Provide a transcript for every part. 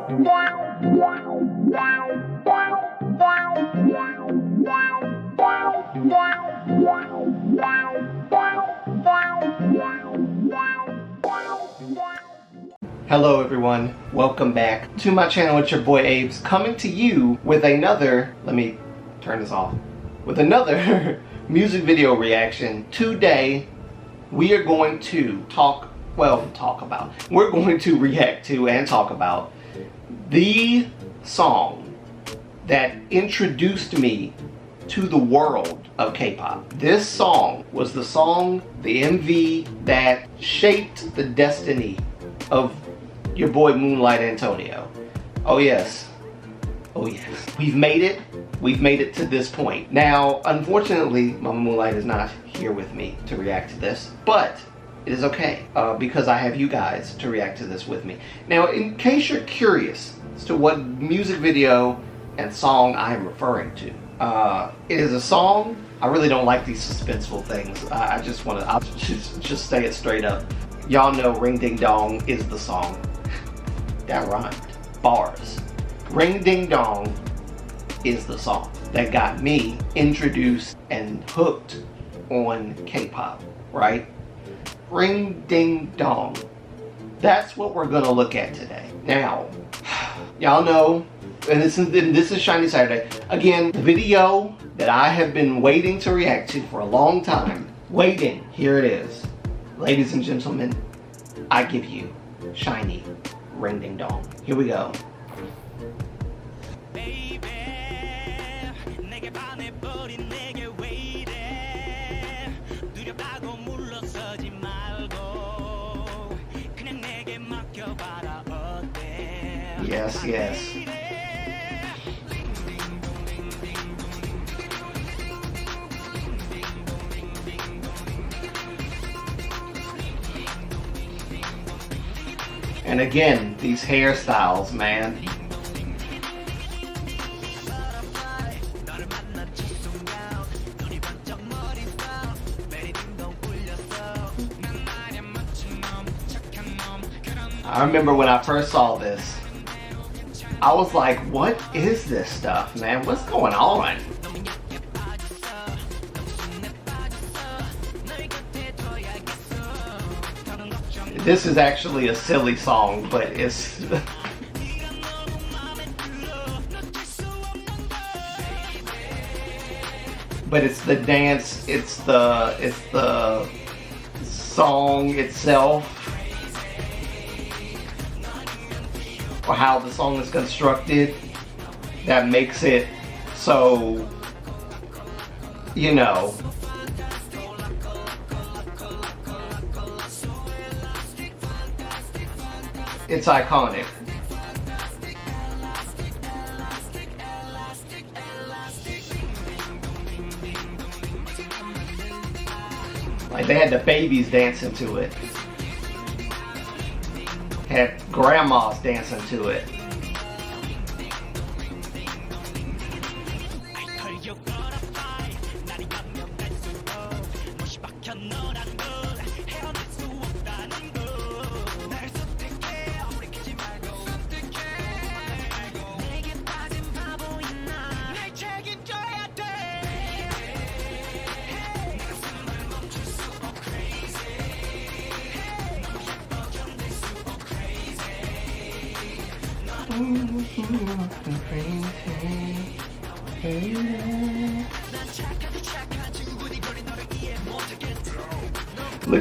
Hello everyone, welcome back to my channel. It's your boy Abe's coming to you with another, let me turn this off, with another music video reaction. Today we are going to we're going to react to and talk about the song that introduced me to the world of K-pop. This song was the song, the MV that shaped the destiny of your boy Moonlight Antonio. Oh yes. Oh yes. We've made it. We've made it to this point. Now, unfortunately, Mama Moonlight is not here with me to react to this, but it is okay because I have you guys to react to this with me. Now, in case you're curious as to what music video and song I am referring to, it is a song. I really don't like these suspenseful things. I'll just say it straight up. Y'all know Ring Ding Dong is the song. That rhymed. Bars. Ring Ding Dong is the song that got me introduced and hooked on K-pop, right? Ring Ding Dong. That's what we're gonna look at today. Now, y'all know, and this is SHINee Saturday. Again, the video that I have been waiting to react to for a long time. Here it is. Ladies and gentlemen, I give you SHINee Ring Ding Dong. Here we go. Yes, yes. And again, these hairstyles, man. I remember when I first saw this, I was like, what is this stuff, man? What's going on? This is actually a silly song, but it's but it's the dance, it's the song itself, or how the song is constructed, that makes it so, you know, it's iconic. Like, they had the babies dancing to it. Had grandmas dancing to it.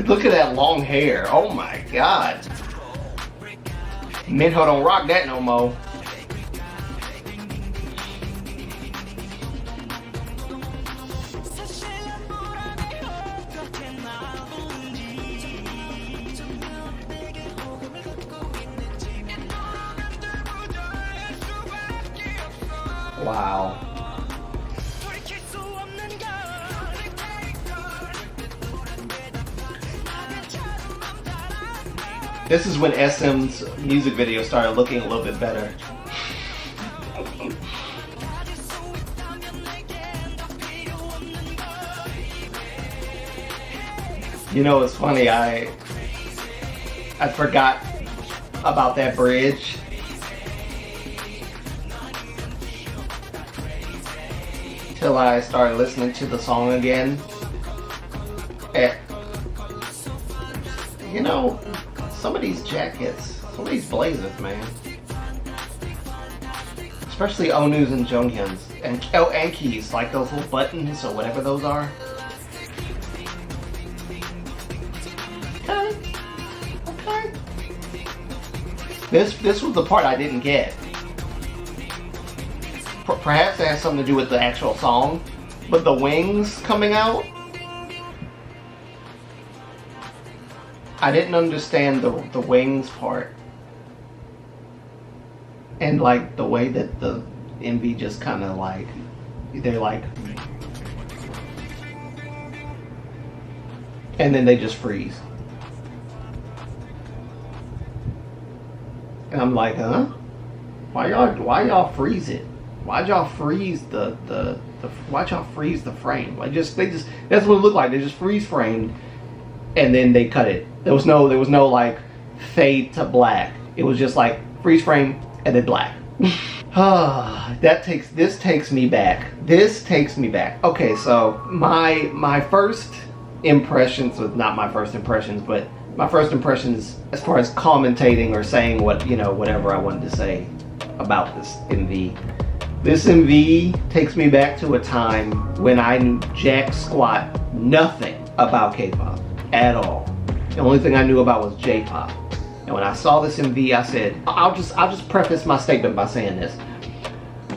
Look at that long hair. Oh my god. Minho don't rock that no more. Wow. This is when SM's music video started looking a little bit better. You know, it's funny, I forgot about that bridge. till I started listening to the song again. And, you know, some of these jackets, some of these blazers, man. Especially Onu's and Jonghyun's. And Ki's, like those little buttons or whatever those are. Okay. This was the part I didn't get. Perhaps it has something to do with the actual song, but the wings coming out, I didn't understand the wings part. And like the way that the MV just kind of like, they're like, and then they just freeze. And I'm like, huh? Why y'all freeze it? Why'd y'all freeze why'd y'all freeze the frame? Like that's what it looked like. They just freeze framed and then they cut it. There was no like fade to black. It was just like freeze frame and then black. This takes me back. This takes me back. Okay, so my first impressions, well, not my first impressions, but my first impressions as far as commentating or saying whatever I wanted to say about this MV. This MV takes me back to a time when I knew jack squat nothing about K-pop at all. The only thing I knew about was J-pop. And when I saw this MV, I said, I'll just preface my statement by saying this.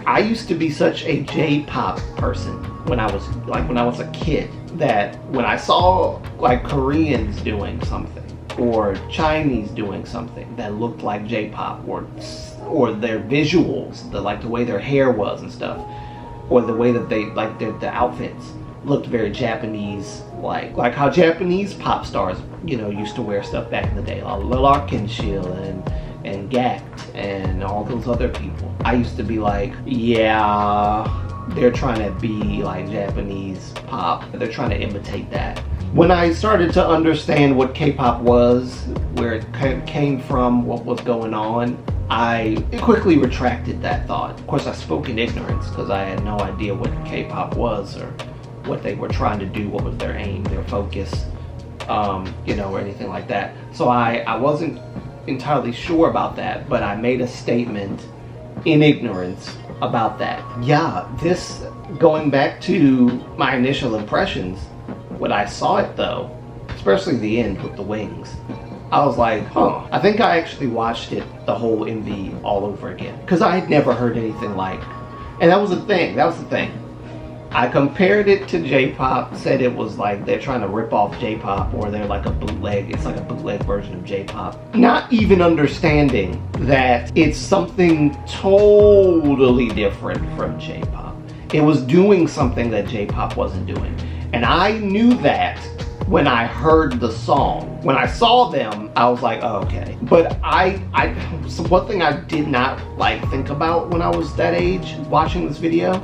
I used to be such a J-pop person when I was a kid, that when I saw like Koreans doing something or Chinese doing something that looked like J-pop, or their visuals, the way their hair was and stuff, or the way that they the outfits looked very Japanese, like how Japanese pop stars used to wear stuff back in the day, like Larkinshil and Gact and all those other people. I used to be like, yeah, they're trying to be like Japanese pop. They're trying to imitate that. When I started to understand what K-pop was, where it came from, what was going on, I quickly retracted that thought. Of course, I spoke in ignorance because I had no idea what K-pop was or what they were trying to do, what was their aim, their focus, or anything like that. So I wasn't entirely sure about that, but I made a statement in ignorance about that. Yeah, this, going back to my initial impressions, when I saw it though, especially the end with the wings, I was like, huh. I think I actually watched it, the whole MV, all over again, because I had never heard anything like, and that was the thing. I compared it to J-pop, said it was like they're trying to rip off J-pop, or they're like a bootleg, it's like a bootleg version of J-pop. Not even understanding that it's something totally different from J-pop. It was doing something that J-pop wasn't doing. And I knew that when I heard the song. When I saw them, I was like, oh, okay. But so one thing I did not think about when I was that age watching this video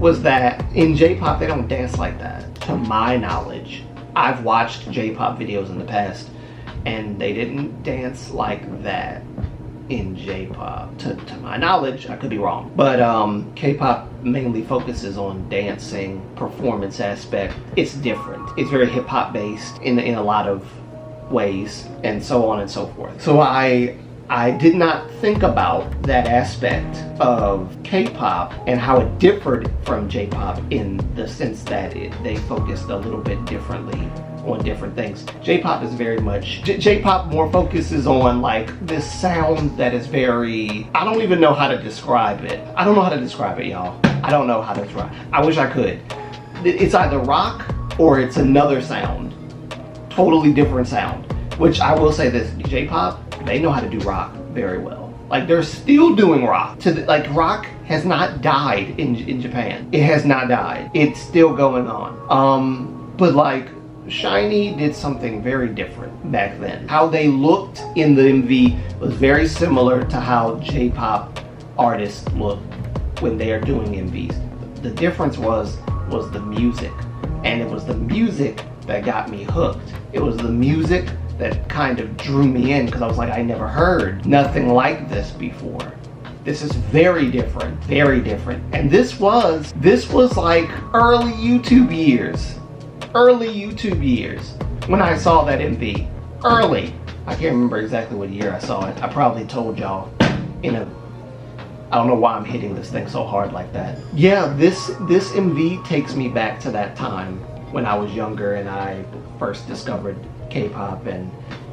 was that in J-pop, they don't dance like that, to my knowledge. I've watched J-pop videos in the past, and they didn't dance like that in J-pop. To my knowledge, I could be wrong. But K-pop mainly focuses on dancing, performance aspect. It's different. It's very hip-hop based in a lot of ways, and so on and so forth. So I did not think about that aspect of K-pop and how it differed from J-pop in the sense that they focused a little bit differently on different things. J-pop is very much, J-pop more focuses on this sound that is very, I don't even know how to describe it. I don't know how to describe it, y'all. I don't know how to describe it. I wish I could. It's either rock or it's another sound. Totally different sound. Which I will say this, J-pop, they know how to do rock very well. They're still doing rock. Rock has not died in Japan. It has not died. It's still going on. But SHINee did something very different back then. How they looked in the MV was very similar to how J-pop artists look when they are doing MVs. The difference was the music. And it was the music that got me hooked. It was the music that kind of drew me in, because I was like, I never heard nothing like this before. This is very different, very different. And this was like early YouTube years. Early YouTube years when I saw that MV. Early. I can't remember exactly what year I saw it. I probably told y'all in a, I don't know why I'm hitting this thing so hard like that. Yeah, this MV takes me back to that time when I was younger and I first discovered K-pop, and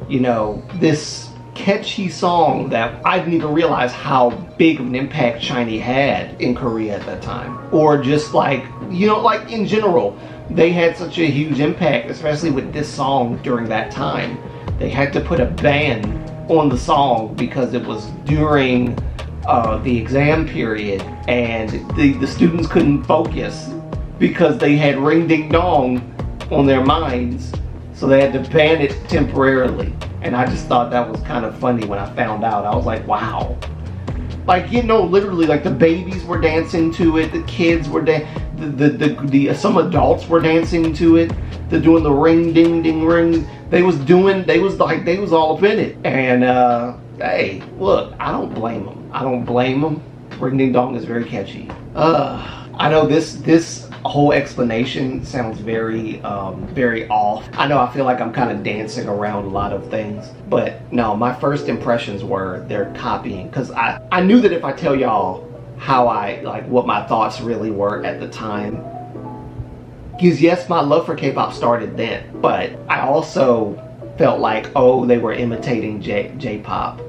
you know, this catchy song that I didn't even realize how big of an impact SHINee had in Korea at that time. Or just like, you know, like in general, they had such a huge impact, especially with this song during that time. They had to put a ban on the song because it was during the exam period and the students couldn't focus because they had Ring Ding Dong on their minds. So they had to ban it temporarily. And I just thought that was kind of funny when I found out. I was like, wow. Like, you know, literally, like the babies were dancing to it, the kids were some adults were dancing to it. They're doing the ring ding ding ring. They was all up in it. And hey, look, I don't blame them. I don't blame them. Ring Ding Dong is very catchy. I know this whole explanation sounds very very off. I know I feel like I'm kind of dancing around a lot of things, but no, my first impressions were they're copying, because I knew that if I tell y'all how what my thoughts really were at the time, because yes, my love for K-pop started then, but I also felt like, oh, they were imitating J-pop.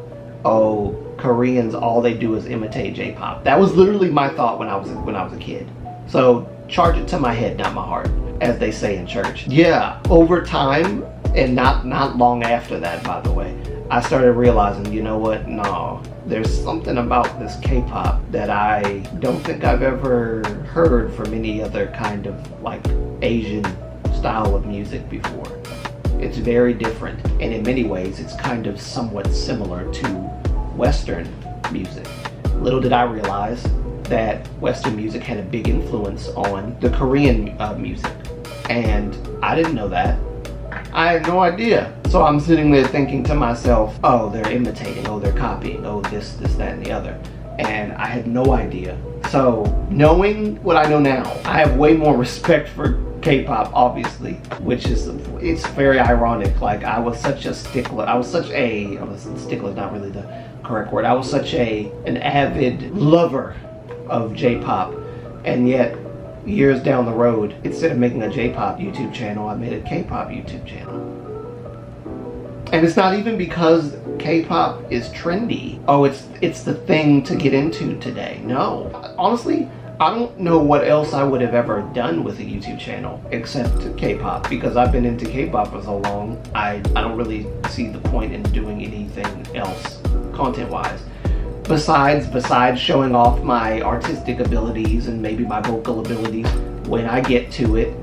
Oh, Koreans, all they do is imitate J-pop. That was literally my thought when I was a kid. So charge it to my head, not my heart, as they say in church. Yeah, over time, and not long after that, by the way, I started realizing, you know what, no, there's something about this K-pop that I don't think I've ever heard from any other kind of like Asian style of music before. It's very different, and in many ways it's kind of somewhat similar to Western music. Little did I realize that Western music had a big influence on the Korean music, and I didn't know that. I had no idea. So I'm sitting there thinking to myself, oh, they're imitating, oh, they're copying, oh, this, that, and the other. And I had no idea. So knowing what I know now, I have way more respect for K-pop, obviously, which is, it's very ironic. Like, I was such a stickler. Stickler is not really the correct word. I was such an avid lover of J-pop, and yet years down the road, instead of making a J-pop YouTube channel, I made a K-pop YouTube channel. And it's not even because K-pop is trendy. Oh, it's the thing to get into today. No. Honestly, I don't know what else I would have ever done with a YouTube channel except K-pop, because I've been into K-pop for so long. I don't really see the point in doing anything else content-wise. Besides showing off my artistic abilities and maybe my vocal abilities when I get to it.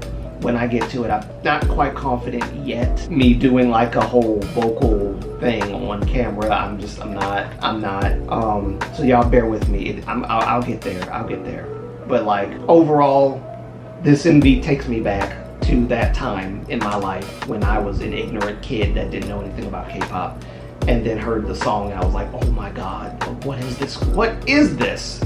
I'm not quite confident yet. Me doing like a whole vocal thing on camera, I'm not. So y'all bear with me. I'll get there. But like overall, this MV takes me back to that time in my life when I was an ignorant kid that didn't know anything about K-pop, and then heard the song and I was like, oh my god, what is this? What is this?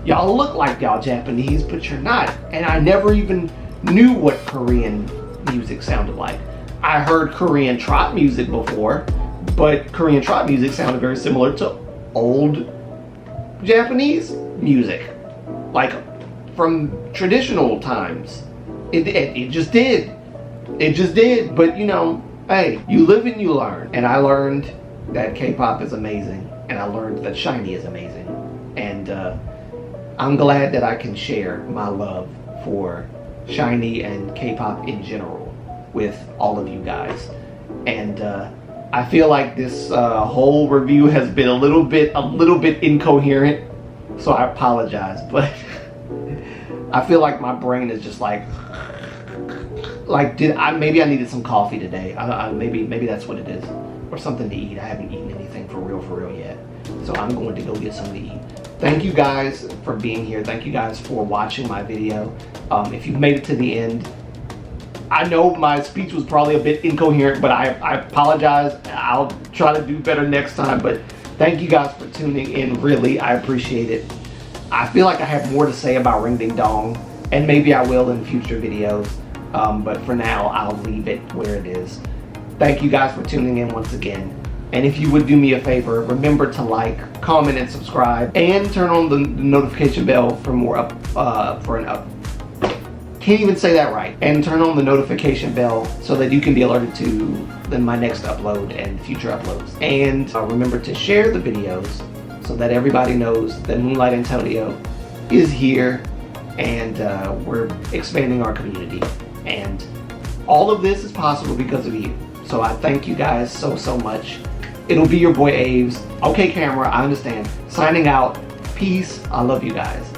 Y'all look like y'all Japanese, but you're not. And I never even knew what Korean music sounded like. I heard Korean trot music before, but Korean trot music sounded very similar to old Japanese music, like from traditional times. It just did. It just did. But you know, hey, you live and you learn. And I learned that K-pop is amazing, and I learned that SHINee is amazing. And I'm glad that I can share my love for SHINee and K-pop in general with all of you guys. And I feel like this whole review has been a little bit incoherent, so I apologize, but I feel like my brain is just like maybe I needed some coffee today. Maybe that's what it is, or something to eat. I haven't eaten anything for real yet, so I'm going to go get something to eat. Thank you guys for being here. Thank you guys for watching my video. If you've made it to the end, I know my speech was probably a bit incoherent, but I apologize. I'll try to do better next time, but Thank you guys for tuning in. Really, I appreciate it. I feel like I have more to say about Ring Ding Dong, and maybe I will in future videos. But for now, I'll leave it where it is. Thank you guys for tuning in once again. And if you would do me a favor, remember to like, comment, and subscribe, and turn on the notification bell for more can't even say that right. And turn on the notification bell so that you can be alerted to my next upload and future uploads. And remember to share the videos so that everybody knows that Moonlight Antonio is here, and we're expanding our community. And all of this is possible because of you. So I thank you guys so much. It'll be your boy Aves. Okay, camera, I understand. Signing out. Peace. I love you guys.